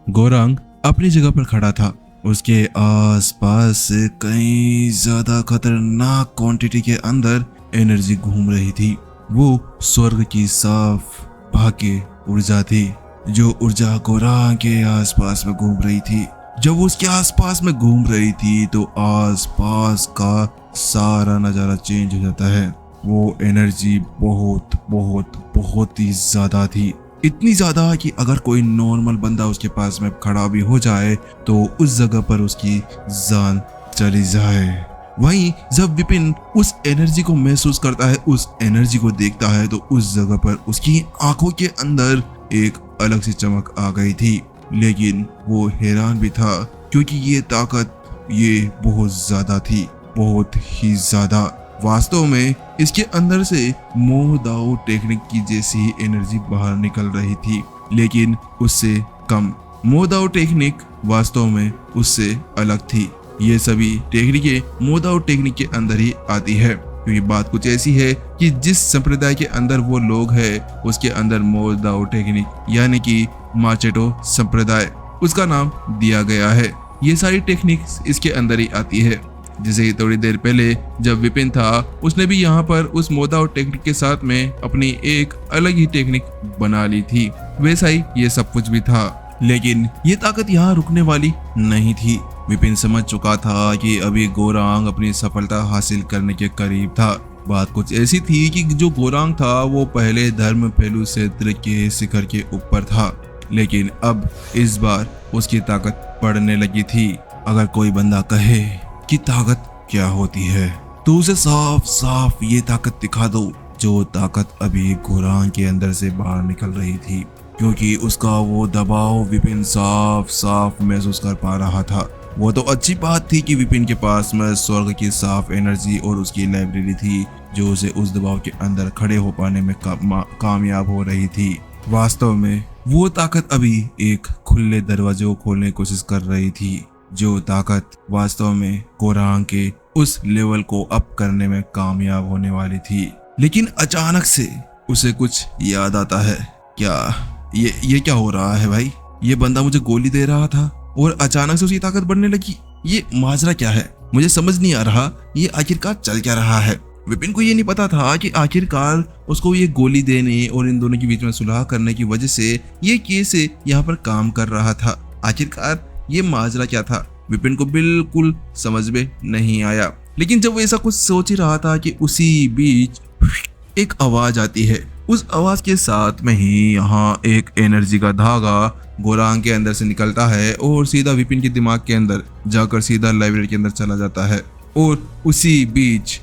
गोरांग अपनी जगह पर खड़ा था। उसके आसपास कई ज्यादा खतरनाक क्वांटिटी के अंदर एनर्जी घूम रही थी। वो स्वर्ग की साफ भाग्य ऊर्जा थी। जो ऊर्जा गोरांग के आसपास में घूम रही थी, जब वो उसके आसपास में घूम रही थी तो आसपास का सारा नजारा चेंज हो जाता है। वो एनर्जी बहुत बहुत बहुत ही ज्यादा थी। इतनी ज्यादा कि अगर कोई नॉर्मल बंदा उसके पास में खड़ा भी हो जाए तो उस जगह पर उसकी जान चली जाए। वहीं जब विपिन उस एनर्जी को महसूस करता है, उस एनर्जी को देखता है, तो उस जगह पर उसकी आंखों के अंदर एक अलग सी चमक आ गई थी। लेकिन वो हैरान भी था क्योंकि ये ताकत ये बहुत ज्यादा थी, बहुत ही ज्यादा। वास्तव में इसके अंदर से मोह दाओ टेक्निक की जैसी एनर्जी बाहर निकल रही थी, लेकिन उससे कम। मोह दाओ टेक्निक वास्तव में उससे अलग थी। ये सभी टेक्निकें मोह दाओ टेक्निक के अंदर ही आती है, क्योंकि बात कुछ ऐसी है कि जिस संप्रदाय के अंदर वो लोग हैं उसके अंदर मोह दाओ टेक्निक यानी कि माचेटो संप्रदाय उसका नाम दिया गया है। ये सारी टेक्निक्स इसके अंदर ही आती है। जैसे कि थोड़ी देर पहले जब विपिन था, उसने भी यहाँ पर उस मोह दाओ टेक्निक के साथ में अपनी एक अलग ही टेक्निक बना ली थी। वैसा ही ये सब कुछ भी था, लेकिन ये ताकत यहाँ रुकने वाली नहीं थी। विपिन समझ चुका था कि अभी गोरांग अपनी सफलता हासिल करने के करीब था। बात कुछ ऐसी थी कि जो गोरांग था वो पहले धर्म फैलू क्षेत्र के शिखर के ऊपर था, लेकिन अब इस बार उसकी ताकत बढ़ने लगी थी। अगर कोई बंदा कहे कि ताकत क्या होती है तो उसे साफ साफ ये ताकत दिखा दो, जो ताकत अभी गोरांग के अंदर से बाहर निकल रही थी, क्योंकि उसका वो दबाव विपिन साफ साफ महसूस कर पा रहा था। वो तो अच्छी बात थी कि विपिन के पास में स्वर्ग की साफ एनर्जी और उसकी लाइब्रेरी थी, जो उसे उस दबाव के अंदर खड़े हो पाने में कामयाब हो रही थी। वास्तव में वो ताकत अभी एक खुले दरवाजे को खोलने की कोशिश कर रही थी, जो ताकत वास्तव में गोरांग के उस लेवल को अप करने में कामयाब होने वाली थी। लेकिन अचानक से उसे कुछ याद आता है। क्या ये क्या हो रहा है भाई? ये बंदा मुझे गोली दे रहा था और अचानक से उसकी ताकत बढ़ने लगी। ये माजरा क्या है? मुझे समझ नहीं आ रहा ये आखिरकार चल क्या रहा है। विपिन को ये नहीं पता था कि आखिरकार उसको ये गोली देने और इन दोनों के बीच में सुलह करने की वजह से ये केस यहाँ पर काम कर रहा था। आखिरकार ये माजरा क्या था? विपिन को बिल्कुल समझ में नहीं आया। लेकिन जब वो ऐसा कुछ सोच ही रहा था कि उसी बीच एक आवाज आती है। उस आवाज के साथ में ही यहाँ एक एनर्जी का धागा गोरांग के अंदर से निकलता है और सीधा विपिन के दिमाग के अंदर जाकर सीधा लाइब्रेरी के अंदर चला जाता है। और उसी बीच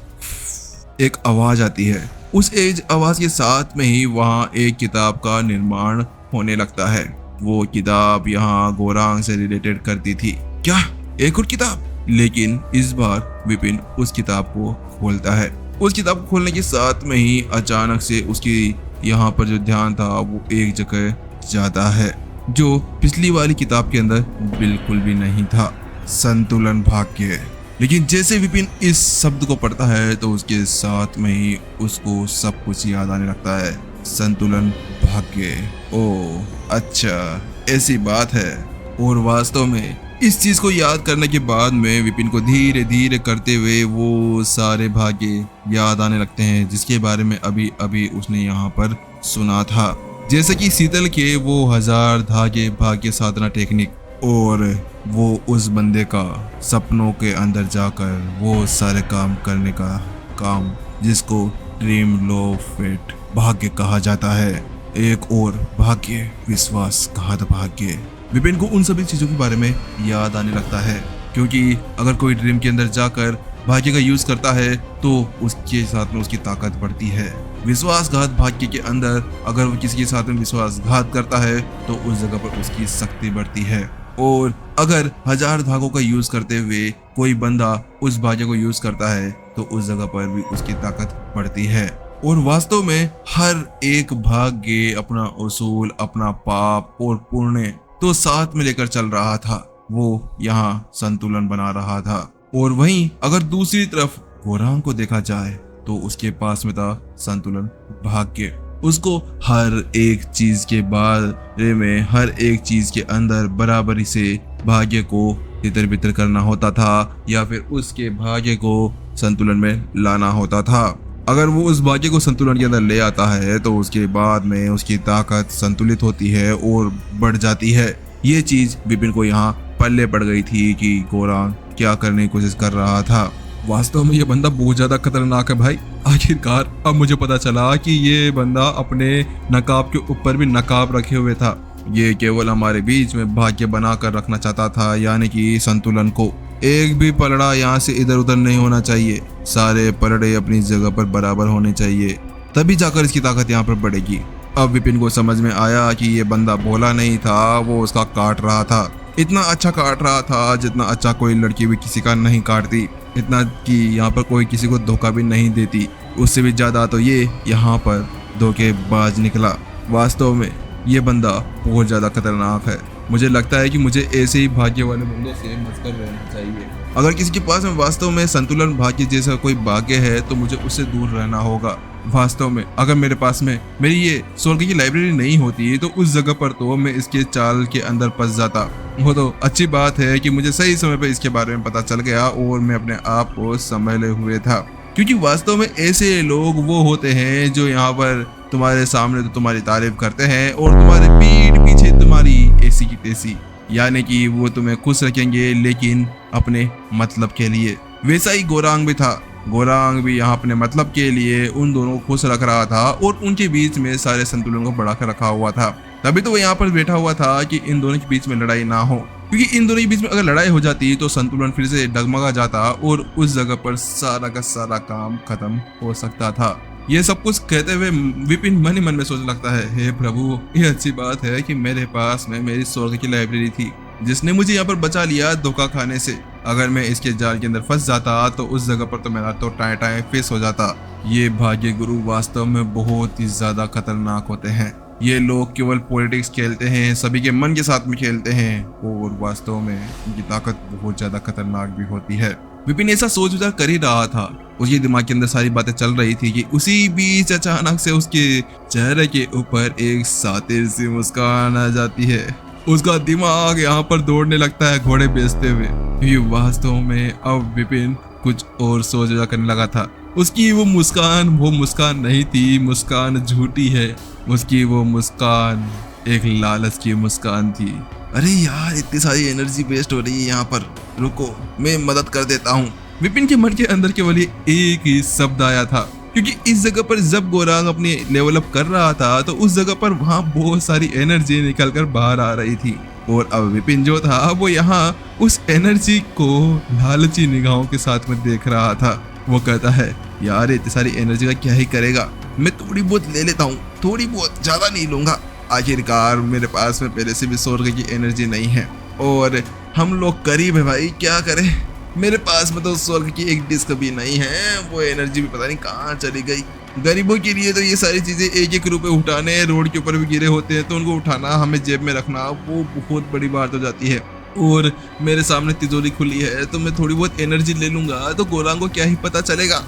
एक आवाज आती है। उस आवाज के साथ में ही वहाँ एक किताब का निर्माण होने लगता है। वो किताब यहाँ गोरांग से रिलेटेड करती थी। क्या एक और किताब? लेकिन इस बार विपिन उस किताब को खोलता है। उस किताब को खोलने के साथ में ही अचानक से उसकी यहाँ पर जो ध्यान था वो एक जगह जाता है, जो पिछली वाली किताब के अंदर बिल्कुल भी नहीं था। संतुलन भाग्य। लेकिन जैसे विपिन इस शब्द को पढ़ता है तो उसके साथ में ही उसको सब कुछ याद आने लगता है। संतुलन भाग्य। ओ अच्छा, ऐसी बात है। और वास्तव में इस चीज को याद करने के बाद में विपिन को धीरे धीरे करते हुए वो सारे भाग्य याद आने लगते हैं जिसके बारे में अभी अभी उसने यहाँ पर सुना था। जैसे कि शीतल के वो 1000 धागे भाग्य साधना टेक्निक, और वो उस बंदे का सपनों के अंदर जाकर वो सारे काम करने का काम जिसको ड्रीम लो फेट भाग्य कहा जाता है। एक और भाग्य विश्वासघात भाग्य। विपिन को उन सभी चीजों के बारे में याद आने लगता है, क्योंकि अगर कोई ड्रीम के अंदर जाकर भाग्य का यूज करता है तो उसके साथ में उसकी ताकत बढ़ती है। विश्वासघात भाग्य के अंदर अगर वो किसी के साथ में विश्वासघात करता है तो उस जगह पर उसकी शक्ति बढ़ती है। और अगर 1000 धागों का यूज करते हुए कोई बंदा उस भाग्य को यूज करता है तो उस जगह पर भी उसकी ताकत बढ़ती है। और वास्तव में हर एक भाग्य अपना उसूल, अपना पाप और पुण्य तो साथ में लेकर चल रहा था। वो यहाँ संतुलन बना रहा था। और वहीं अगर दूसरी तरफ गोरांग को देखा जाए तो उसके पास में था संतुलन भाग्य। उसको हर एक चीज के बारे में, हर एक चीज के अंदर बराबरी से भाग्य को तितर बितर करना होता था या फिर उसके भाग्य को संतुलन में लाना होता था। अगर वो उस भाग्य को संतुलन के अंदर ले आता है तो उसके बाद में उसकी ताकत संतुलित होती है और बढ़ जाती है। ये चीज विपिन को यहाँ पल्ले पड़ गई थी कि गोरांग क्या करने की कोशिश कर रहा था। वास्तव में ये बंदा बहुत ज्यादा खतरनाक है भाई। आखिरकार अब मुझे पता चला कि ये बंदा अपने नकाब के ऊपर भी नकाब रखे हुए था। ये केवल हमारे बीच में भाग्य बनाकर रखना चाहता था, यानी कि संतुलन को। एक भी पलड़ा यहाँ से इधर उधर नहीं होना चाहिए, सारे पलड़े अपनी जगह पर बराबर होने चाहिए, तभी जाकर इसकी ताकत यहाँ पर बढ़ेगी। अब विपिन को समझ में आया कि ये बंदा भोला नहीं था, वो उसका काट रहा था। इतना अच्छा काट रहा था जितना अच्छा कोई लड़की भी किसी का नहीं काटती, इतना कि यहाँ पर कोई किसी को धोखा भी नहीं देती। उससे भी ज्यादा तो ये यहाँ पर धोखेबाज निकला। वास्तव में ये बंदा बहुत ज्यादा खतरनाक है। मुझे लगता है कि मुझे ऐसे ही भाग्य वाले बंदों से बचकर रहना चाहिए। अगर किसी के पास में वास्तव में संतुलन भाग्य जैसा कोई भाग्य है तो मुझे उससे दूर रहना होगा। वास्तव में अगर मेरे पास में मेरी ये स्वर्ग की लाइब्रेरी नहीं होती तो उस जगह पर तो मैं इसके चाल के अंदर फंस जाता। वो तो अच्छी बात है कि मुझे सही समय पर इसके बारे में पता चल गया और मैं अपने आप को संभाले हुए था, क्योंकि वास्तव में ऐसे लोग वो होते हैं जो यहाँ पर तुम्हारे सामने तो तुम्हारी तारीफ करते हैं और तुम्हारे पीठ पीछे तुम्हारी ऐसी की तैसी, यानी कि वो तुम्हें खुश रखेंगे लेकिन अपने मतलब के लिए। वैसा ही गोरांग भी था। गोरांग भी यहाँ अपने मतलब के लिए उन दोनों को खुश रख रहा था और उनके बीच में सारे संतुलन को बढ़ाकर रखा हुआ था। तभी तो वो यहाँ पर बैठा हुआ था कि इन दोनों के बीच में लड़ाई ना हो, क्योंकि इन दोनों के बीच में अगर लड़ाई हो जाती तो संतुलन फिर से डगमगा जाता और उस जगह पर सारा का सारा काम खत्म हो सकता था। ये सब कुछ कहते हुए विपिन मन ही मन में सोचने लगता है, हे प्रभु, ये अच्छी बात है कि मेरे पास में मेरी स्वर्ग की लाइब्रेरी थी जिसने मुझे यहाँ पर बचा लिया धोखा खाने से। अगर मैं इसके जाल के अंदर फंस जाता तो उस जगह पर तो मेरा तो टाए टाए फेस हो जाता। ये भाग्य गुरु वास्तव में बहुत ही ज्यादा खतरनाक होते हैं। ये लोग केवल पॉलिटिक्स खेलते हैं, सभी के मन के साथ में खेलते हैं और वास्तव में इनकी ताकत बहुत ज्यादा खतरनाक भी होती है। विपिन ऐसा सोच विचार कर ही रहा था, उसके दिमाग के अंदर सारी बातें चल रही थी कि उसी बीच अचानक से उसके चेहरे के ऊपर एक सातिर सी मुस्कान आ जाती है। उसका दिमाग यहाँ पर दौड़ने लगता है घोड़े बेचते हुए, क्योंकि वास्तव में अब विपिन कुछ और सोच विचार करने लगा था। उसकी वो मुस्कान नहीं थी, मुस्कान झूठी है। उसकी वो मुस्कान एक लालच की मुस्कान थी। अरे यार, इतनी सारी एनर्जी वेस्ट हो रही है यहाँ पर, रुको मैं मदद कर देता हूँ। विपिन के मन के अंदर केवल एक ही शब्द आया था, क्योंकि इस जगह पर जब गोरांग अपने लेवल अप कर रहा था तो उस जगह पर वहाँ बहुत सारी एनर्जी निकल कर बाहर आ रही थी और अब विपिन जो था वो यहाँ उस एनर्जी को लालची निगाहों के साथ में देख रहा था। वो कहता है, यार इतनी सारी एनर्जी का क्या ही करेगा, मैं थोड़ी बहुत ले लेता हूँ, थोड़ी बहुत, ज्यादा नहीं लूंगा। आखिरकार मेरे पास में पहले से भी स्वर्ग की एनर्जी नहीं है और हम लोग करीब है भाई, क्या करें। मेरे पास में तो स्वर्ग की एक डिस्क भी नहीं है, वो एनर्जी भी पता नहीं कहाँ चली गई। गरीबों के लिए तो ये सारी चीजें एक एक रुपए उठाने, रोड के ऊपर भी गिरे होते हैं तो उनको उठाना, हमें जेब में रखना, वो बहुत बड़ी बात हो जाती है। और मेरे सामने तिजोरी खुली है तो मैं थोड़ी बहुत एनर्जी ले लूंगा तो गोरांग को क्या ही पता चलेगा।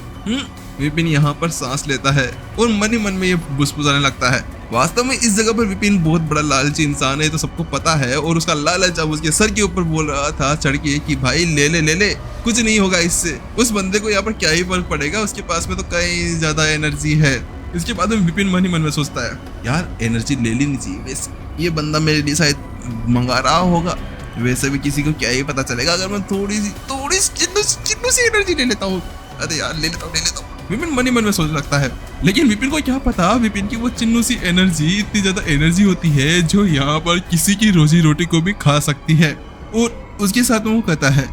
विपिन यहाँ पर सांस लेता है और मन ही मन में ये बुसबुसाने लगता है। वास्तव में इस जगह पर विपिन बहुत बड़ा लालची इंसान है तो सबको पता है और उसका लालच अब उसके सर के ऊपर बोल रहा था चढ़ के कि भाई ले ले, कुछ नहीं होगा इससे। उस बंदे को यहाँ पर क्या ही फर्क पड़ेगा, उसके पास में तो कई ज्यादा एनर्जी है। इसके बाद में विपिन मन ही मन में सोचता है, यार एनर्जी ले लेनी चाहिए, वैसे ये बंदा मेरे लिए शायद मंगा रहा होगा, वैसे भी किसी को क्या ही पता चलेगा अगर मैं थोड़ी चिन्नू सी एनर्जी ले लेता हूँ। अरे यार ले लेता हूँ। विपिन मन ही मन में सोच लगता है, लेकिन विपिन को क्या पता विपिन की वो चिन्नू सी एनर्जी इतनी ज्यादा एनर्जी होती है जो यहाँ पर किसी की रोजी रोटी को भी खा सकती है। और उसके साथ में वो कहता है,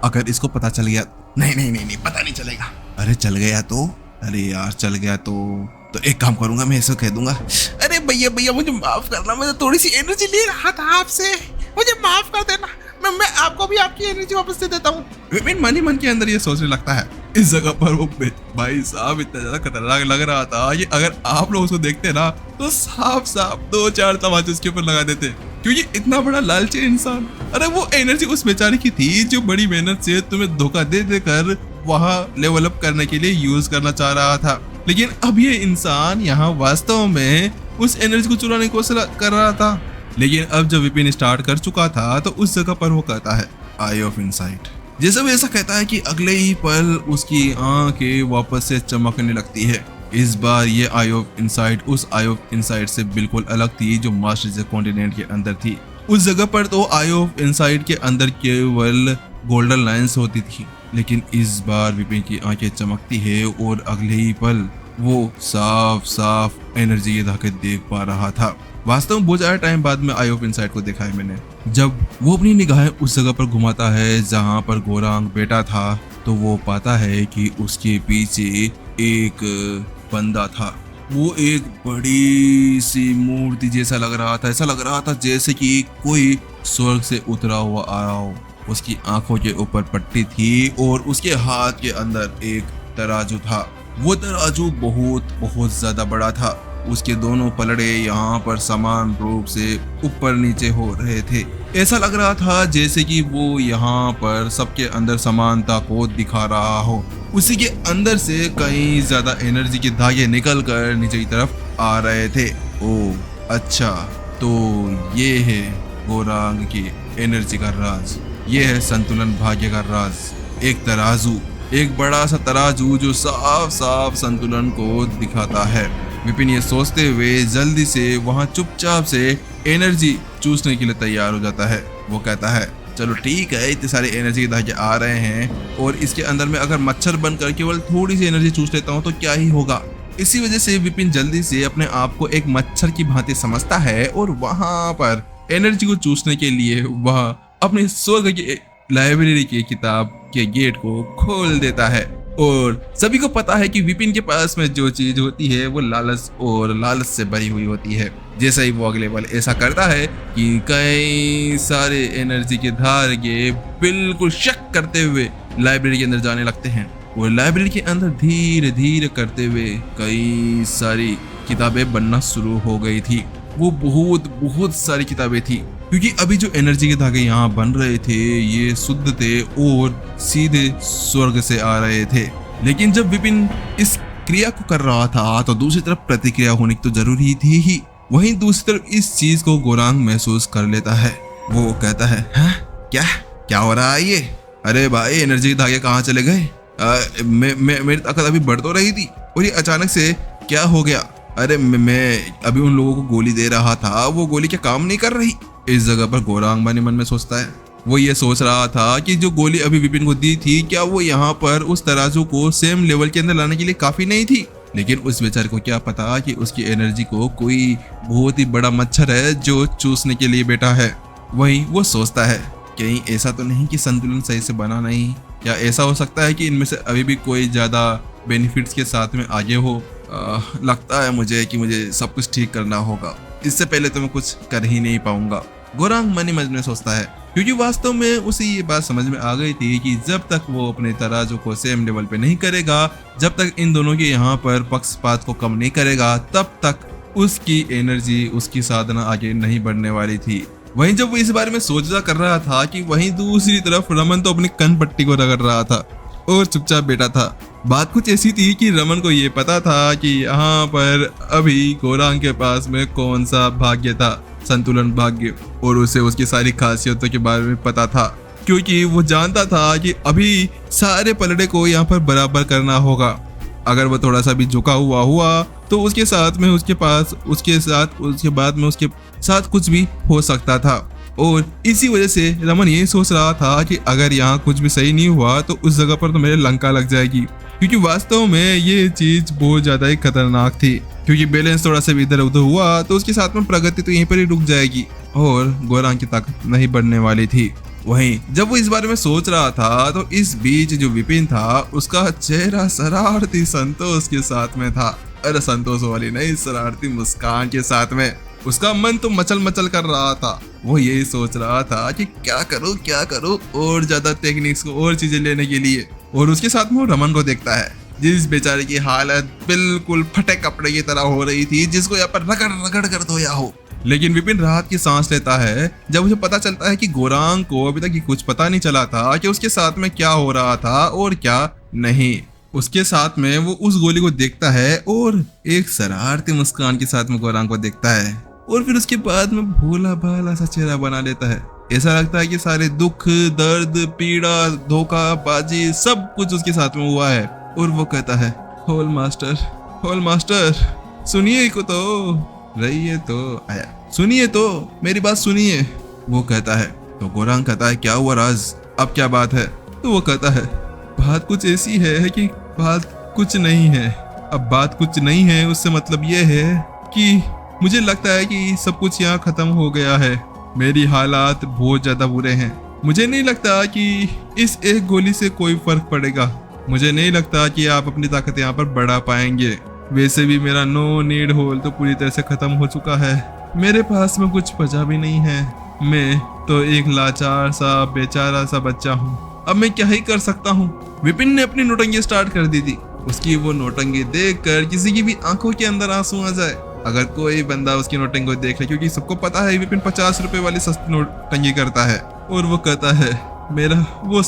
अगर इसको पता चल गया, नहीं पता नहीं चलेगा। अरे चल गया तो, अरे यार चल गया तो एक काम करूंगा, मैं ऐसा कह दूंगा, अरे भैया मुझे माफ करना, मैं तो थोड़ी सी एनर्जी ले रहा था आपसे, मुझे माफ कर देना, मैं आपको भी आपकी एनर्जी वापस दे देता हूँ। विपिन मन ही मन के अंदर ये सोचने लगता है। इस जगह पर वो भाई साहब इतना ज्यादा खतरनाक लग रहा था, ये अगर आप लोग उसको देखते ना तो साफ 2-4 तमाचे उसके ऊपर लगा देते, क्योंकि इतना बड़ा लालची इंसान। अरे वो एनर्जी उस बेचारे की थी जो बड़ी मेहनत से तुम्हें धोखा दे देकर वहां लेवल अप करने के लिए यूज करना चाह रहा था, लेकिन अब ये इंसान यहाँ वास्तव में उस एनर्जी को चुराने की कोशिश कर रहा था। लेकिन अब जब विपिन स्टार्ट कर चुका था तो उस जगह पर वो कहता है आई ऑफ इनसाइट। जैसे वो ऐसा कहता है कि अगले ही पल उसकी आंखें वापस से चमकने लगती है। इस बार ये आई ऑफ इनसाइट उस आई ऑफ इनसाइट से बिल्कुल अलग थी जो मास्टर कॉन्टिनेंट के अंदर थी। उस जगह पर तो आई ऑफ इनसाइट के अंदर केवल गोल्डन लाइंस होती थी, लेकिन इस बार विपिन की आंखें चमकती है और अगले ही पल वो साफ साफ एनर्जी के धागे देख पा रहा था। वास्तव में बहुत ज्यादा टाइम बाद में आई ऑफ इनसाइट को देखा है मैंने। जब वो अपनी निगाहें उस जगह पर घुमाता है जहां पर गोरांग बैठा था तो वो पाता है कि उसके पीछे एक बंदा था। वो एक बड़ी सी मूर्ति जैसा लग रहा था। ऐसा लग रहा था जैसे कि कोई स्वर्ग से उतरा हुआ आ रहा हो। उसकी आंखों के ऊपर पट्टी थी और उसके हाथ के अंदर एक तराजू था। वो तराजू बहुत ज्यादा बड़ा था। उसके दोनों पलड़े यहाँ पर समान रूप से ऊपर नीचे हो रहे थे। ऐसा लग रहा था जैसे कि वो यहाँ पर सबके अंदर समानता को दिखा रहा हो। उसी के अंदर से कई ज्यादा एनर्जी के धागे निकल कर नीचे की तरफ आ रहे थे। ओ अच्छा, तो ये है गोरांग की एनर्जी का राज, ये है संतुलन भाग्य का राज। एक तराजू, एक बड़ा सा तराजू जो साफ साफ संतुलन को दिखाता है। विपिन ये सोचते हुए जल्दी से वहां चुपचाप से एनर्जी चूसने के लिए तैयार हो जाता है। वो कहता है चलो ठीक है, इतने सारे एनर्जी के धागे आ रहे हैं और इसके अंदर में अगर मच्छर बनकर केवल थोड़ी सी एनर्जी चूस लेता हूँ तो क्या ही होगा। इसी वजह से विपिन जल्दी से अपने आप को एक मच्छर की भांति समझता है और वहां पर एनर्जी को चूसने के लिए वह अपने स्वर्ग की लाइब्रेरी की किताब के गेट को खोल देता है। और सभी को पता है कि विपिन के पास में जो चीज होती है वो लालच से भरी हुई होती है। जैसा ही वो अगले पल ऐसा करता है कि कई सारे एनर्जी के धागे बिल्कुल शक करते हुए लाइब्रेरी के अंदर जाने लगते हैं और लाइब्रेरी के अंदर धीरे धीरे करते हुए कई सारी किताबें बनना शुरू हो गई थी। वो बहुत सारी किताबें थी, क्योंकि अभी जो एनर्जी के धागे यहाँ बन रहे थे ये शुद्ध थे और सीधे स्वर्ग से आ रहे थे। लेकिन जब विपिन इस क्रिया को कर रहा था तो दूसरी तरफ प्रतिक्रिया होने की तो जरूरी थी ही। वहीं दूसरी तरफ इस चीज को गोरांग महसूस कर लेता है। वो कहता है हाँ? क्या हो रहा है ये? अरे भाई, एनर्जी के धागे कहाँ चले गए? मेरी ताकत अभी बढ़ तो रही थी और ये अचानक से क्या हो गया? अरे मैं अभी उन लोगों को गोली दे रहा था, वो गोली क्या काम नहीं कर रही? इस जगह पर गोरांग मन में सोचता है। वो ये सोच रहा था कि जो गोली अभी विपिन को दी थी क्या वो यहाँ पर उस तराजू को सेम लेवल के अंदर लाने के लिए काफी नहीं थी। लेकिन उस बेचारे को क्या पता कि उसकी एनर्जी को कोई बहुत ही बड़ा मच्छर है जो चूसने के लिए बैठा है। वही वो सोचता है कहीं ऐसा तो नहीं कि संतुलन सही से बना नहीं, क्या ऐसा हो सकता है कि इनमें से अभी भी कोई ज्यादा बेनिफिट्स के साथ में आगे हो। लगता है मुझे कि मुझे सब कुछ ठीक करना होगा, इससे पहले तो मैं कुछ कर ही नहीं पाऊंगा। गोरांग मन ही मन में सोचता है, क्योंकि वास्तव में उसे ये बात समझ में आ गई थी कि जब तक वो अपने तराजू को सेम लेवल पे नहीं करेगा, जब तक इन दोनों के यहाँ पर पक्षपात को कम नहीं करेगा, तब तक उसकी एनर्जी, उसकी साधना आगे नहीं बढ़ने वाली थी। वहीं जब वो इस बारे में सोचा कर रहा था कि वहीं दूसरी तरफ रमन तो अपनी कन पट्टी को रगड़ रहा था और चुपचाप बैठा था। बात कुछ ऐसी थी कि रमन को ये पता था कि यहाँ पर अभी गोरांग के पास में कौन सा भाग्य था, संतुलन भाग्य, और उसे उसकी सारी खासियतों के बारे में पता था, क्योंकि वो जानता था कि अभी सारे पलड़े को यहाँ पर बराबर करना होगा। अगर वो थोड़ा सा भी झुका हुआ तो उसके साथ में उसके बाद में उसके साथ कुछ भी हो सकता था। और इसी वजह से रमन ये सोच रहा था कि अगर यहाँ कुछ भी सही नहीं हुआ तो उस जगह पर तो मेरे लंका लग जाएगी, क्योंकि वास्तव में ये चीज बहुत ज्यादा ही खतरनाक थी। क्योंकि बैलेंस थोड़ा सा भी इधर उधर हुआ तो उसके साथ में प्रगति तो यहीं पर ही रुक जाएगी और गोरांग की ताकत नहीं बढ़ने वाली थी। वहीं जब वो इस बारे में सोच रहा था तो इस बीच जो विपिन था उसका चेहरा शरारती संतोष के साथ में था। अरे संतोष वाली नहीं, शरारती मुस्कान के साथ में। उसका मन तो मचल कर रहा था। वो यही सोच रहा था कि क्या करूं और ज्यादा टेक्निक्स को और चीजें लेने के लिए। और उसके साथ में वो रमन को देखता है, जिस बेचारे की हालत बिल्कुल फटे कपड़े की तरह हो रही थी, जिसको यहाँ पर रगड़ कर धोया हो। लेकिन विपिन राहत की सांस लेता है जब उसे पता चलता है कि गोरांग को अभी तक कुछ पता नहीं चला था कि उसके साथ में क्या हो रहा था और क्या नहीं। उसके साथ में वो उस गोली को देखता है और एक शरारती मुस्कान के साथ में गोरांग को देखता है और फिर उसके बाद में भोला भाला सा चेहरा बना लेता है। ऐसा लगता है कि सारे दुख, दर्द, पीड़ा, धोखा बाजी सब कुछ उसके साथ में हुआ है। और वो कहता है, होल मास्टर सुनिए को तो, रहिए तो आया, सुनिए तो, मेरी बात सुनिए। वो कहता है, तो गोरांग कहता है, क्या हुआ राज, अब क्या बात है? तो वो कहता है, बात कुछ ऐसी है कि बात कुछ नहीं है। अब बात कुछ नहीं है उससे मतलब ये है कि मुझे लगता है कि सब कुछ यहाँ खत्म हो गया है। मेरी हालात बहुत ज्यादा बुरे हैं। मुझे नहीं लगता कि इस एक गोली से कोई फर्क पड़ेगा। मुझे नहीं लगता कि आप अपनी ताकत यहाँ पर बढ़ा पाएंगे। वैसे भी मेरा नो नीड होल तो पूरी तरह से खत्म हो चुका है। मेरे पास में कुछ बचा भी नहीं है। मैं तो एक लाचार सा बेचारा सा बच्चा हूँ। अब मैं क्या ही कर सकता हूँ। विपिन ने अपनी नौटंकी स्टार्ट कर दी थी। उसकी वो नौटंकी देखकर किसी की भी आंखों के अंदर आंसू आ जाए अगर कोई बंदा उसकी नौटंकी को देख ले, क्योंकि सबको पता है विपिन 50 रुपए वाली सस्ती नौटंकी करता है। और वो कहता है, मेरा वो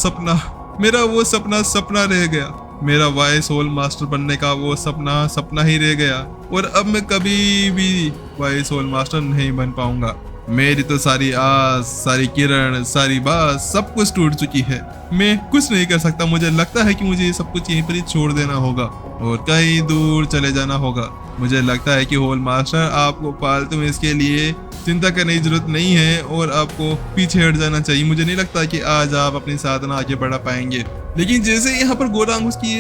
सपना सपना रह गया। मेरा वाइस होल मास्टर बनने का वो सपना ही रह गया और अब मैं कभी भी वाइस होल मास्टर नहीं बन पाऊंगा। मेरी तो सारी आस, सारी किरण, सारी बात सब कुछ टूट चुकी है। मैं कुछ नहीं कर सकता। मुझे लगता है कि मुझे ये सब कुछ यहीं पर ही छोड़ देना होगा और कहीं दूर चले जाना होगा। मुझे लगता है कि होल मास्टर आपको फालतू में इसके लिए चिंता करने की जरूरत नहीं है और आपको पीछे हट जाना चाहिए। मुझे नहीं लगता कि आज आप अपनी साधना आगे बढ़ा पाएंगे। लेकिन जैसे यहाँ पर गोरांग उसकी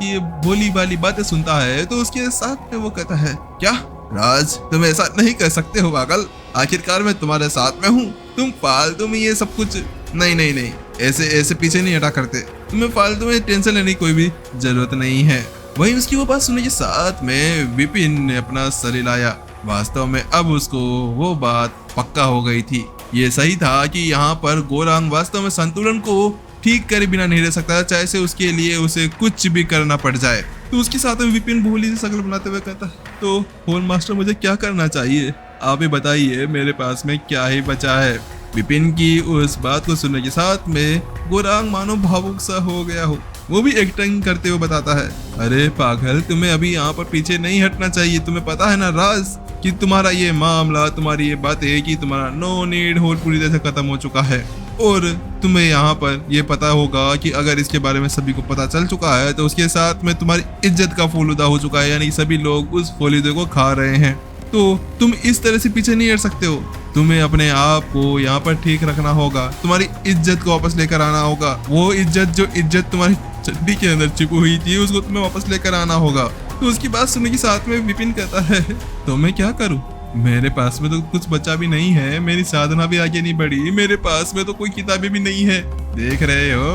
ये भोली भाली बातें सुनता है तो उसके साथ में वो कहता है, क्या राज, तुम ऐसा नहीं कर सकते हो पागल। आखिरकार मैं तुम्हारे साथ में हूँ। तुम फालतू में ये सब कुछ नहीं, ऐसे पीछे नहीं हटा करते। तुम्हें फालतू में टेंशन लेने की कोई भी जरूरत नहीं है। वहीं उसकी वो बात सुनने के साथ में विपिन ने अपना सर हिलाया। वास्तव में अब उसको वो बात पक्का हो गई थी। ये सही था कि यहाँ पर गोरांग वास्तव में संतुलन को ठीक करे बिना नहीं रह सकता, चाहे से उसके लिए उसे कुछ भी करना पड़ जाए। तो उसके साथ में विपिन भोली से शकल बनाते हुए कहता, तो होल मास्टर मुझे क्या करना चाहिए? आप ही बताइए, मेरे पास में क्या ही बचा है। विपिन की उस बात को सुनने के साथ में गोरांग मानो भावुक सा हो गया हो। वो भी एक्टिंग करते हुए बताता है, अरे पागल, तुम्हें अभी यहाँ पर पीछे नहीं हटना चाहिए। तुम्हें पता है ना राज कि तुम्हारा ये मामला, तुम्हारी ये बातें कि तुम्हारा नो नीड होल पूरी तरह से खत्म हो चुका है और तुम्हें यहाँ पर ये पता होगा कि अगर इसके बारे में सभी को पता चल चुका है तो उसके साथ में तुम्हारी इज्जत का फलूदा हो चुका है, यानी सभी लोग उस फलूदे को खा रहे हैं। तो तुम इस तरह से पीछे नहीं हट सकते हो। तुम्हें अपने आप को यहाँ पर ठीक रखना होगा। तुम्हारी इज्जत को वापस लेकर आना होगा। वो इज्जत तुम्हारी चड्डी के अंदर छिपी हुई थी, उसको तुम्हें वापस लेकर आना होगा। तो उसकी बात सुनने के साथ में विपिन कहता है, तो मैं क्या करूं? मेरे पास में तो कुछ बचा भी नहीं है। मेरी साधना भी आगे नहीं बढ़ी। मेरे पास में तो कोई किताबें भी नहीं है। देख रहे हो?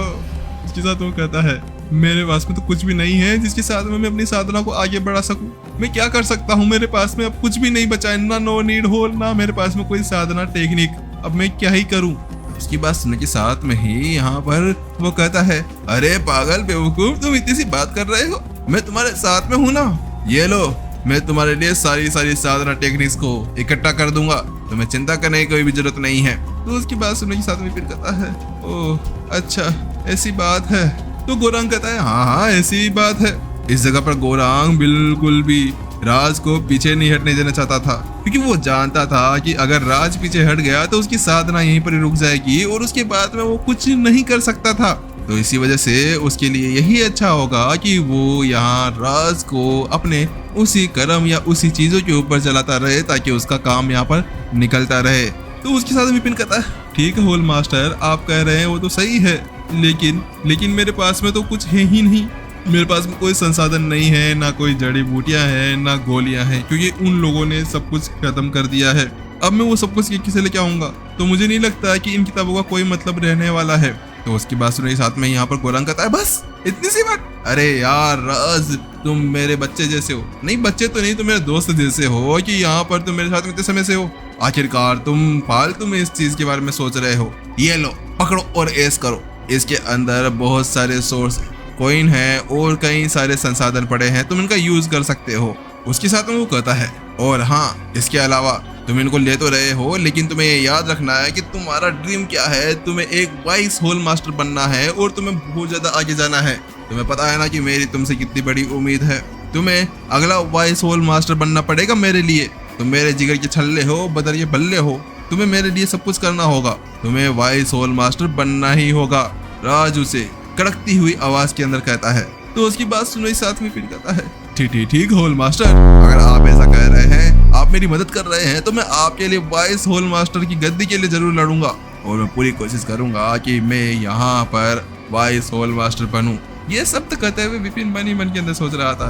उसके साथ वो कहता है, मेरे पास में तो कुछ भी नहीं है जिसके साथ में मैं अपनी साधना को आगे बढ़ा सकूं। मैं क्या कर सकता हूं? मेरे पास में अब कुछ भी नहीं बचा है, ना नो नीड होल, ना मेरे पास में कोई साधना टेक्निक। अब मैं क्या ही करूं? उसकी बात सुनने के साथ में ही यहाँ पर वो कहता है, अरे पागल बेवकूफ, तुम इतनी सी बात कर रहे हो? मैं तुम्हारे साथ में हूँ ना। ये लो, मैं तुम्हारे लिए सारी साधना टेक्निक्स को इकट्ठा कर दूंगा। तुम्हें चिंता करने की कोई भी जरूरत नहीं है। तो उसकी बात सुनने के साथ में फिर कहता है, ओह अच्छा, ऐसी बात है? तो गोरांग कहता है, हाँ ऐसी बात है। इस जगह पर गोरांग बिल्कुल भी राज को पीछे नहीं हटने देना चाहता था, क्योंकि वो जानता था कि अगर राज पीछे हट गया तो उसकी साधना यहीं पर ही रुक जाएगी और उसके बाद में वो कुछ नहीं कर सकता था। तो इसी वजह से उसके लिए यही अच्छा होगा कि वो यहाँ राज को अपने उसी कर्म या उसी चीजों के ऊपर चलाता रहे ताकि उसका काम यहाँ पर निकलता रहे। तो उसके साथ विपिन कहता है, ठीक है होल मास्टर, आप कह रहे हैं वो तो सही है, लेकिन मेरे पास में तो कुछ है ही नहीं। मेरे पास में कोई संसाधन नहीं है, ना कोई जड़ी बूटियां हैं, ना गोलियां हैं, क्योंकि उन लोगों ने सब कुछ खत्म कर दिया है। अब मैं वो सब कुछ किसे लेके आऊंगा? तो मुझे नहीं लगता कि इन किताबों का कोई मतलब रहने वाला है। तो उसकी बात सुनने के साथ में यहाँ पर गोरांग कहता है, बस इतनी सी बात? अरे यार राज, तुम मेरे बच्चे जैसे हो। नहीं बच्चे तो नहीं, तुम मेरे दोस्त जैसे हो कि यहाँ पर तुम मेरे साथ में इतने समय से हो। आखिरकार तुम फालतू में इस चीज के बारे में सोच रहे हो। ये लो, पकड़ो और ऐश करो। इसके अंदर बहुत सारे सोर्स कॉइन है और कई सारे संसाधन पड़े हैं, तुम इनका यूज कर सकते हो। उसके साथ में वो कहता है, और हाँ इसके अलावा तुम इनको ले तो रहे हो, लेकिन तुम्हें ये याद रखना है कि तुम्हारा ड्रीम क्या है। तुम्हें एक वाइस होल मास्टर बनना है और तुम्हें बहुत ज्यादा आगे जाना है। तुम्हें पता है ना कि मेरी तुमसे कितनी बड़ी उम्मीद है। तुम्हें अगला वाइस होल मास्टर बनना पड़ेगा मेरे लिए। तुम मेरे जिगर के छल्ले हो, बदर के बल्ले हो। तुम्हें मेरे लिए सब कुछ करना होगा। तुम्हें वाइस होल मास्टर बनना ही होगा। राज उसे कड़कती हुई आवाज के अंदर कहता है। तो उसकी बात सुनो ही साथ में फिर कहता है, ठीक होल मास्टर, अगर आप ऐसा कह रहे हैं, आप मेरी मदद कर रहे हैं, तो मैं आपके लिए वाइस होल मास्टर की गद्दी के लिए जरूर लड़ूंगा और मैं पूरी कोशिश करूंगा कि मैं यहाँ पर वाइस होल मास्टर बनूं। ये सब तो कहते हुए विपिन मन के अंदर सोच रहा था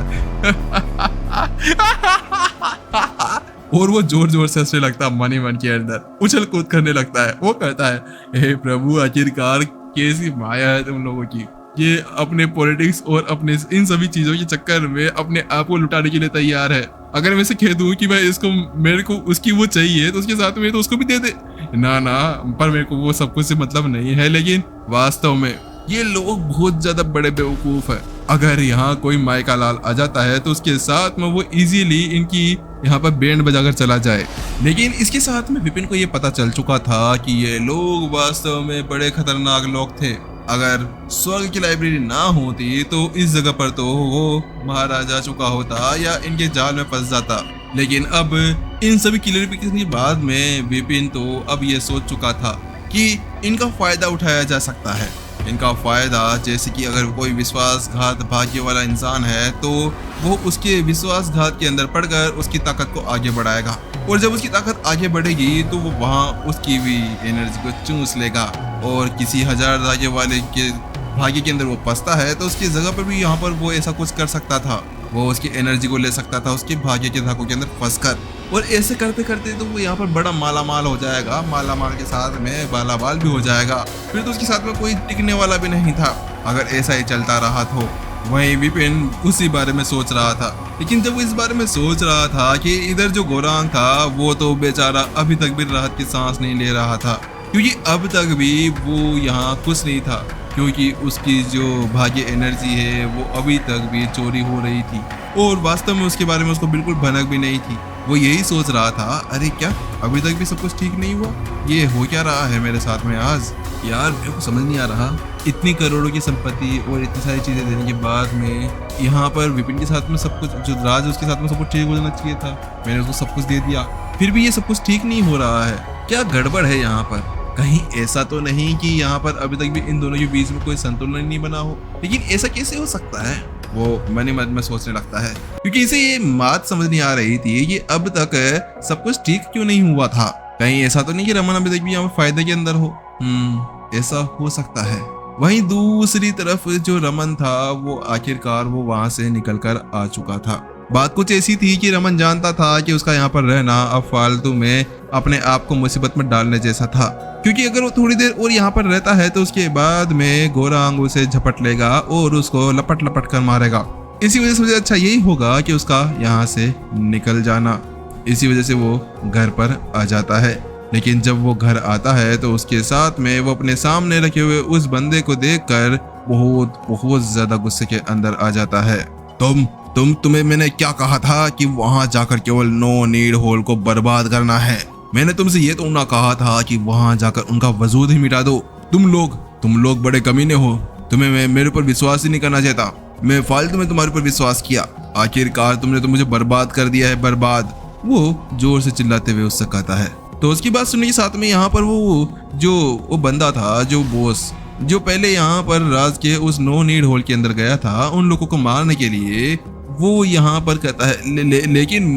और वो जोर जोर से हंसने लगता मन के अंदर, उछल कूद करने लगता है। वो कहता है, हे प्रभु, आखिरकार कैसी माया है तुम लोगों की। ये अपने पॉलिटिक्स और अपने इन सभी चीजों के चक्कर में अपने आप को लुटाने के लिए तैयार है। अगर मैं इसे कह दूं कि मैं इसको, मेरे को उसकी वो चाहिए, तो उसके साथ में तो उसको भी दे दे। ना, पर मेरे को वो सब कुछ से मतलब नहीं है। लेकिन वास्तव में ये लोग बहुत ज्यादा बड़े बेवकूफ है। अगर यहाँ कोई माइका लाल आ जाता है तो उसके साथ में वो इजीली इनकी यहाँ पर बैंड बजाकर चला जाए। लेकिन इसके साथ में विपिन को ये पता चल चुका था कि ये लोग वास्तव में बड़े खतरनाक लोग थे। अगर स्वर्ग की लाइब्रेरी ना होती तो इस जगह पर तो वो महाराजा चुका होता या इनके जाल में फंस जाता। लेकिन अब इन सभी क्लियरिफिकेशन के बाद में विपिन तो अब ये सोच चुका था कि इनका फायदा उठाया जा सकता है। इनका फायदा, जैसे कि अगर कोई विश्वासघात भाग्य वाला इंसान है तो वो उसके विश्वासघात के अंदर पड़कर उसकी ताकत को आगे बढ़ाएगा, और जब उसकी ताकत आगे बढ़ेगी तो वो वहाँ उसकी भी एनर्जी को चूस लेगा। और किसी हजार भाग्य वाले के भाग्य के अंदर वो फंसता है तो उसकी जगह पर भी यहाँ पर वो ऐसा कुछ कर सकता था। वो उसकी एनर्जी को ले सकता था उसके भाग्य के धागों के अंदर फंसकर, और ऐसे करते करते तो वो यहाँ पर बड़ा मालामाल हो जाएगा। मालामाल के साथ में बालाबाल भी हो जाएगा। फिर तो उसके साथ में कोई टिकने वाला भी नहीं था अगर ऐसा ही चलता रहा तो। वहीं विपिन उसी बारे में सोच रहा था। लेकिन जब वो इस बारे में सोच रहा था कि इधर जो गौरांग था वो तो बेचारा अभी तक भी राहत की सांस नहीं ले रहा था, क्योंकि अब तक भी वो यहाँ खुश नहीं था, क्योंकि उसकी जो भाग्य एनर्जी है वो अभी तक भी चोरी हो रही थी और वास्तव में उसके बारे में उसको बिल्कुल भनक भी नहीं थी। वो यही सोच रहा था, अरे क्या अभी तक भी सब कुछ ठीक नहीं हुआ? ये हो क्या रहा है मेरे साथ में आज? यार मेरे को समझ नहीं आ रहा। इतनी करोड़ों की संपत्ति और इतनी सारी चीजें देने के बाद में यहाँ पर विपिन के साथ में सब कुछ, जो राज उसके साथ में सब कुछ ठीक हो जाना चाहिए था, मैंने उसको सब कुछ दे दिया, फिर भी ये सब कुछ ठीक नहीं हो रहा है। क्या गड़बड़ है यहाँ पर? कहीं ऐसा तो नहीं कि यहाँ पर अभी तक भी इन दोनों के बीच में कोई संतुलन नहीं बना हो? लेकिन ऐसा कैसे हो सकता है? वो मन ही मन में सोचने लगता है, क्योंकि इसे ये बात समझ नहीं आ रही थी कि अब तक सब कुछ ठीक क्यों नहीं हुआ था। कहीं ऐसा तो नहीं कि रमन अभी तक भी यहाँ फायदे के अंदर हो? ऐसा हो सकता है। वहीं दूसरी तरफ जो रमन था वो आखिरकार वो वहां से निकलकर आ चुका था। बात कुछ ऐसी थी कि रमन जानता था कि उसका यहाँ पर रहना अब फालतू में अपने आप को मुसीबत में डालने जैसा था, क्योंकि अगर वो थोड़ी देर और यहाँ पर रहता है तो उसके बाद में गोरांग उसे झपट लेगा और उसको लपट लपट कर मारेगा। इसी वजह से मुझे अच्छा यही होगा कि उसका यहाँ से निकल जाना। इसी वजह से वो घर पर आ जाता है। लेकिन जब वो घर आता है तो उसके साथ में वो अपने सामने रखे हुए उस बंदे को देखकर बहुत ज्यादा गुस्से के अंदर आ जाता है। तुम्हें मैंने क्या कहा था कि वहां जाकर केवल नो नीड होल को बर्बाद करना है? मैंने तुमसे ये तो ना कहा था कि वहां जाकर उनका वजूद ही मिटा दो। तुम लोग बड़े कमीने हो। तुम्हें मैं मेरे ऊपर विश्वास ही नहीं करना चाहता। मैं फालतू में तुम्हारे ऊपर विश्वास किया। आखिरकार तुमने तो मुझे बर्बाद कर दिया है, बर्बाद। वो जोर से चिल्लाते हुए उससे कहता है। तो उसकी बात सुनने के साथ में यहाँ पर वो बंदा था, जो बॉस, जो पहले यहाँ पर राज के उस नो नीड होल के अंदर गया था उन लोगों को मारने के लिए, वो यहाँ पर कहता है लेकिन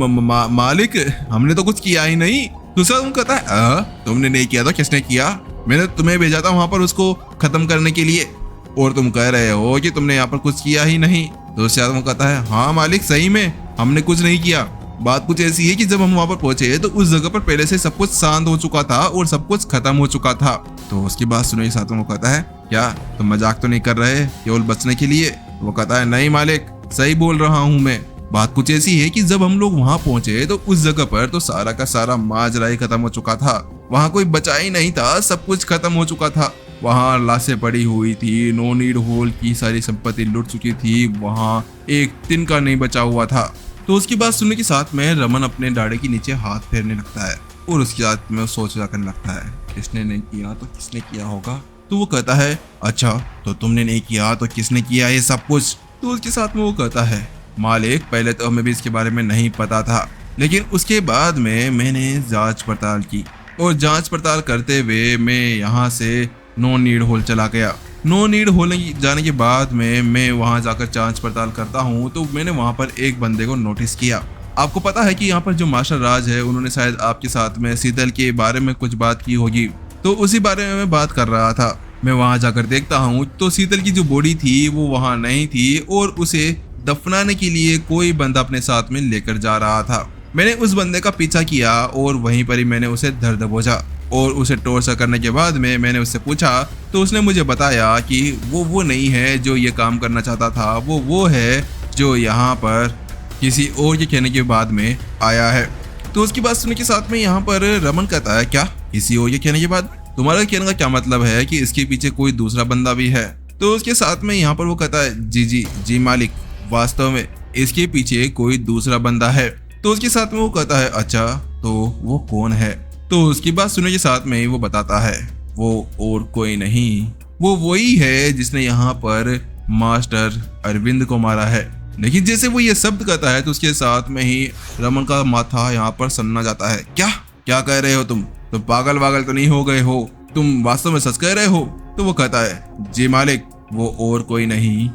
मालिक हमने तो कुछ किया ही नहीं। दूसरा तुम कहता है तुमने नहीं किया तो किसने किया? मैंने तुम्हें भेजा था वहां पर उसको खत्म करने के लिए और तुम कह रहे हो कि तुमने यहाँ पर कुछ किया ही नहीं। दूसरा तुम कहता है हाँ मालिक सही में हमने कुछ नहीं किया। बात कुछ ऐसी है कि जब हम वहां पर पहुंचे तो उस जगह पर पहले से सब कुछ शांत हो चुका था और सब कुछ खत्म हो चुका था। तो उसकी बात सुनने के साथ वो कहता है क्या तुम मजाक तो नहीं कर रहे केवल बचने के लिए? वो कहता है नहीं मालिक सही बोल रहा हूँ मैं। बात कुछ ऐसी है कि जब हम लोग वहां पहुंचे तो उस जगह पर तो सारा का सारा माजरा ही खत्म हो चुका था। वहां कोई बचा ही नहीं था, सब कुछ खत्म हो चुका था। वहां लाशें पड़ी हुई थी, नो नीड होल की सारी संपत्ति लुट चुकी थी, वहां एक तिनका नहीं बचा हुआ था। तो उसकी बात सुनने के साथ में रमन अपने दाढ़ी के नीचे हाथ फेरने लगता है और उसके साथ में सोच करने लगता है किसने नहीं किया तो किसने किया होगा? तो वो कहता है अच्छा तो तुमने नहीं किया तो किसने किया ये सब कुछ। तो उसके साथ में वो कहता है मालिक पहले तो हमें भी इसके बारे में नहीं पता था, लेकिन उसके बाद में मैंने जांच पड़ताल की और जांच पड़ताल करते हुए मैं यहाँ से नो नीड होल चला गया। नो नीड होल जाने के बाद में मैं वहाँ जाकर जांच पड़ताल करता हूँ तो मैंने वहाँ पर एक बंदे को नोटिस किया। आपको पता है कि यहाँ पर जो मास्टर राज है उन्होंने शायद आपके साथ में शीतल के बारे में कुछ बात की होगी, तो उसी बारे में मैं बात कर रहा था। मैं वहाँ जाकर देखता हूँ तो शीतल की जो बॉडी थी वो वहाँ नहीं थी और उसे दफनाने के लिए कोई बंदा अपने साथ में लेकर जा रहा था। मैंने उस बंदे का पीछा किया और वहीं पर ही मैंने उसे धर दबोचा और उसे टॉर्चर करने के बाद में मैंने उससे पूछा तो उसने मुझे बताया कि वो नहीं है जो ये काम करना चाहता था, वो है जो यहाँ पर किसी और के कहने के बाद में आया है। तो उसकी बात सुनने के साथ में यहाँ पर रमन कहता है क्या किसी और के कहने के बाद, तुम्हारे कहने का क्या मतलब है कि इसके पीछे कोई दूसरा बंदा भी है। तो उसके साथ में यहाँ पर वो कहता है जी मालिक, वास्तव में इसके पीछे कोई दूसरा बंदा है। तो उसके साथ में वो कहता है अच्छा तो वो कौन है। तो उसकी बात सुनने के साथ में वो बताता है वो और कोई नहीं, वो वही है जिसने यहाँ पर मास्टर अरविंद को मारा है। लेकिन जैसे वो ये शब्द कहता है तो उसके साथ में ही रमन का माथा यहाँ पर सन्ना जाता है। क्या कह रहे हो तुम पागल वागल तो नहीं हो गए हो, तुम वास्तव में सच कह रहे हो। तो वो कहता है जी मालिक, वो और कोई नहीं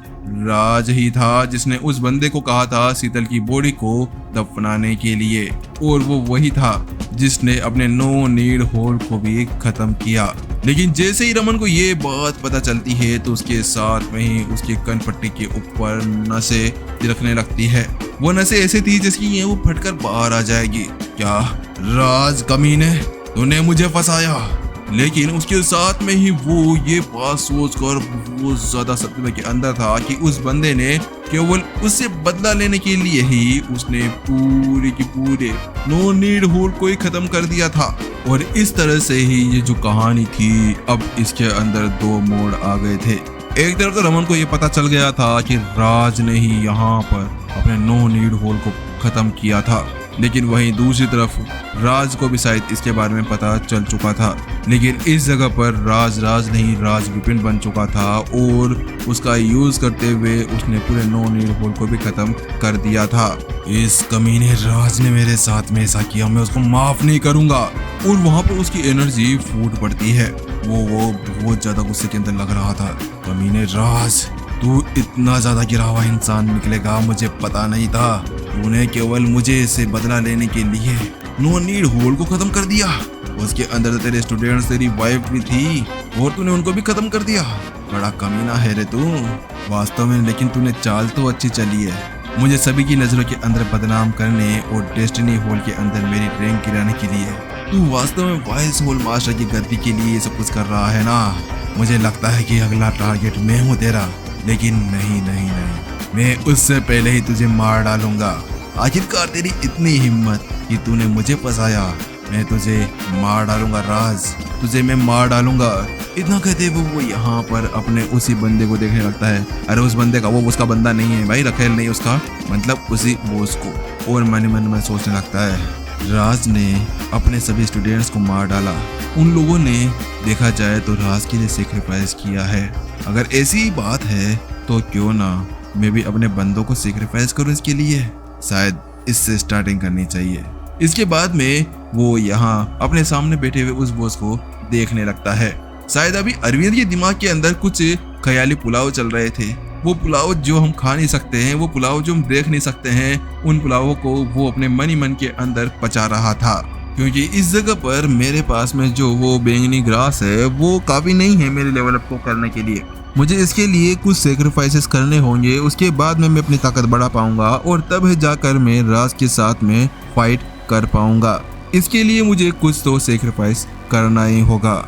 राज ही था जिसने उस बंदे को कहा था शीतल की बॉडी को दफनाने के लिए, और वो वही था जिसने अपने नो नीड होल को भी खत्म किया। लेकिन जैसे ही रमन को ये बात पता चलती है तो उसके साथ में ही उसके कनपट्टी के ऊपर नसें तिलकने लगती है। वो नसें ऐसे थी जिसकी ये वो फटकर बाहर आ जाएगी। क्या राज कमीने, तूने मुझे फंसाया। लेकिन उसके साथ में ही वो ये बात सोचकर बहुत ज्यादा सदमे के अंदर था कि उस बंदे ने केवल उससे बदला लेने के लिए ही उसने पूरे की पूरे नो नीड होल को ही खत्म कर दिया था। और इस तरह से ही ये जो कहानी थी अब इसके अंदर दो मोड़ आ गए थे। एक तरफ तो रमन को ये पता चल गया था कि राज ने ही यहाँ पर अपने नो नीड होल को खत्म किया था, लेकिन वहीं दूसरी तरफ राज को भी शायद इसके बारे में पता चल चुका था। लेकिन इस जगह पर राज नहीं राज विपिन बन चुका था और उसका यूज करते हुए उसने पूरे नो नीड होल को भी खत्म कर दिया था। इस कमीने राज ने मेरे साथ में ऐसा किया, मैं उसको माफ नहीं करूंगा। और वहां पर उसकी एनर्जी फूट पड़ती है। वो बहुत ज्यादा गुस्से के अंदर लग रहा था। कमीने राज, तू इतना ज्यादा गिरा हुआ इंसान निकलेगा मुझे पता नहीं था। तूने केवल मुझे से बदला लेने के लिए नो नीड होल को खत्म कर दिया। उसके अंदर तो तेरे स्टूडेंट्स, तेरी वाइफ भी थी और तूने उनको भी खत्म कर दिया। बड़ा कमीना है रे तू वास्तव में। लेकिन तूने चाल तो अच्छी चली है, मुझे सभी की नजरों के अंदर बदनाम करने और डेस्टिनी होल के अंदर मेरी रैंक गिराने के लिए। तू वास्तव में वाइस होल मास्टर की गद्दी के लिए सब कुछ कर रहा है ना। मुझे लगता है कि अगला टारगेट मैं हूँ तेरा, लेकिन नहीं, मैं उससे पहले ही तुझे मार डालूंगा। आखिरकार तेरी इतनी हिम्मत कि तूने मुझे फंसाया, मैं तुझे मार डालूंगा राज, तुझे मैं मार डालूंगा। इतना कहते वो यहाँ पर अपने उसी बंदे को देखने लगता है। अरे उस बंदे का, वो उसका बंदा नहीं है भाई, रखेल नहीं उसका, मतलब उसी बॉस को। और मन में सोचने लगता है राज ने अपने सभी स्टूडेंट्स को मार डाला। उन लोगों ने देखा जाए तो राज के लिए सेक्रीफाइस किया है। अगर ऐसी ही बात है तो क्यों ना मैं भी अपने बंदों को सेक्रीफाइस करूं इसके लिए। शायद इससे स्टार्टिंग करनी चाहिए। इसके बाद में वो यहाँ अपने सामने बैठे हुए उस बॉस को देखने लगता है। शायद अभी अरविंद के दिमाग के अंदर कुछ ख्याली पुलाव चल रहे थे। वो पुलाव जो हम खा नहीं सकते हैं, वो पुलाव जो हम देख नहीं सकते हैं, उन पुलावों को वो अपने मन ही मन के अंदर पचा रहा था। क्योंकि इस जगह पर मेरे पास में जो वो बैंगनी ग्रास है वो काफी नहीं है मेरे लेवल अप को करने के लिए। मुझे इसके लिए कुछ सेक्रीफाइसेस करने होंगे, उसके बाद में मैं अपनी ताकत बढ़ा पाऊंगा और तब जाकर मैं राज के साथ में फाइट कर पाऊंगा। इसके लिए मुझे कुछ तो सेक्रीफाइस करना ही होगा।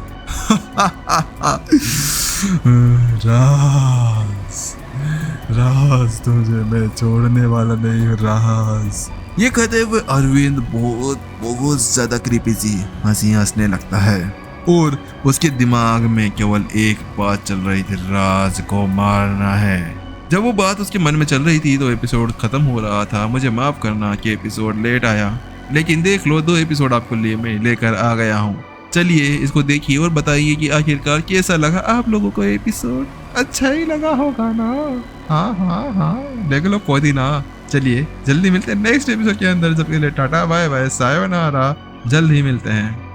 राज तुझे मैं छोड़ने वाला नहीं हूँ राज। ये कहते हुए अरविंद बहुत ज्यादा क्रीपी सी हंसी हंसने लगता है और उसके दिमाग में केवल एक बात चल रही थी, राज को मारना है। जब वो बात उसके मन में चल रही थी तो एपिसोड खत्म हो रहा था। मुझे माफ करना कि एपिसोड लेट आया, लेकिन देख लो 2 एपिसोड आपको लिए मैं लेकर आ गया हूँ। चलिए इसको देखिए और बताइए कि आखिरकार कैसा लगा आप लोगों को एपिसोड। अच्छा ही लगा होगा ना। हाँ हाँ हाँ, देख लो कोई ना। चलिए जल्दी मिलते हैं नेक्स्ट एपिसोड के अंदर। सबके लिए टाटा बाय बाय सायोनारा, जल्द ही मिलते हैं।